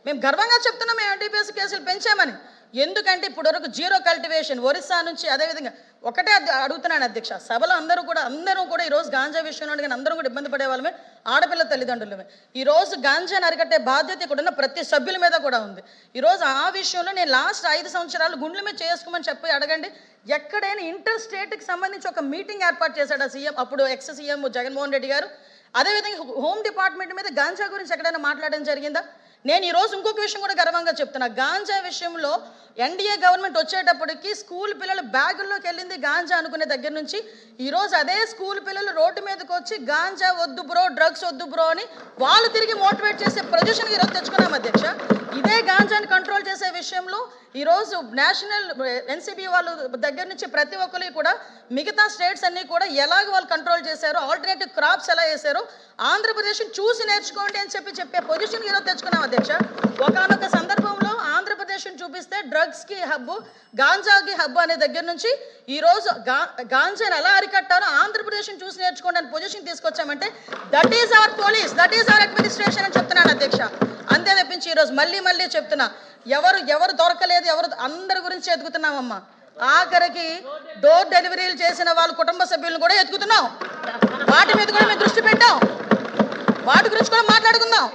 మేము గర్వంగా చెప్తున్నాం మేము ఎన్డీపీఎస్ కేసులు పెంచామని. ఎందుకంటే ఇప్పటివరకు జీరో కల్టివేషన్ ఒరిస్సా నుంచి అదేవిధంగా ఒకటే అడుగుతున్నాను అధ్యక్ష, సభలో అందరూ కూడా ఈరోజు గాంజా విషయంలో కానీ అందరూ కూడా ఇబ్బంది పడే వాళ్ళమే, ఆడపిల్ల తల్లిదండ్రులమే. ఈరోజు గాంజాని అరికట్టే బాధ్యత ఇక్కడ ఉన్న ప్రతి సభ్యుల మీద కూడా ఉంది. ఈరోజు ఆ విషయంలో నేను లాస్ట్ 5 సంవత్సరాలు గుండెల మీద చేసుకోమని చెప్పి అడగండి, ఎక్కడైనా ఇంటర్ స్టేట్కి సంబంధించి ఒక మీటింగ్ ఏర్పాటు చేశాడు ఆ సీఎం, అప్పుడు ఎక్స్ సీఎం జగన్మోహన్ రెడ్డి గారు. అదేవిధంగా హోమ్ డిపార్ట్మెంట్ మీద గాంజా గురించి ఎక్కడైనా మాట్లాడడం జరిగిందా? నేను ఈరోజు ఇంకొక విషయం కూడా గర్వంగా చెప్తున్నా, గాంజా విషయంలో ఎన్డీఏ గవర్నమెంట్ వచ్చేటప్పటికి స్కూల్ పిల్లలు బ్యాగుల్లోకి వెళ్ళింది గాంజా అనుకునే దగ్గర నుంచి ఈరోజు అదే స్కూల్ పిల్లలు రోడ్డు మీదకి వచ్చి గాంజా వద్దు బ్రో, డ్రగ్స్ వద్దు బ్రో అని వాళ్ళు తిరిగి మోటివేట్ చేసే పొజిషన్కి ఈరోజు తెచ్చుకున్నాం అధ్యక్ష. ఇదే గాంజాని కంట్రోల్ చేసే విషయంలో ఈరోజు నేషనల్ ఎన్సీబీ వాళ్ళ దగ్గర నుంచి ప్రతి ఒక్కరికి కూడా మిగతా స్టేట్స్ అన్నీ కూడా ఎలాగ వాళ్ళు కంట్రోల్ చేశారో, ఆల్టర్నేటివ్ క్రాప్స్ ఎలా వేశారో ఆంధ్రప్రదేశ్ని చూసి నేర్చుకోండి అని చెప్పే పొజిషన్ ఈరోజు తెచ్చుకున్నాం అధ్యక్ష. ఒకనొక సందర్భంలో ఆంధ్రప్రదేశ్ని చూపిస్తే డ్రగ్స్కి హబ్బు, గాంజాకి హబ్బు అనే దగ్గర నుంచి ఈరోజు గాంజాని ఎలా అరికట్టారో ఆంధ్రప్రదేశ్ని చూసి నేర్చుకోండి అని పొజిషన్ తీసుకొచ్చామంటే that is our police, that is our administration అని చెప్తున్నాను అధ్యక్ష. అంతే తప్పించి ఈరోజు మళ్ళీ చెప్తున్నా, ఎవరు దొరకలేదు, అందరి గురించి ఎదుగుతున్నామమ్మా. ఆఖరికి డోర్ డెలివరీలు చేసిన వాళ్ళ కుటుంబ సభ్యులను కూడా ఎదుగుతున్నాం. వాటి మీద కూడా మేము దృష్టి పెట్టాం. వాటి గురించి కూడా మాట్లాడుకుందాం.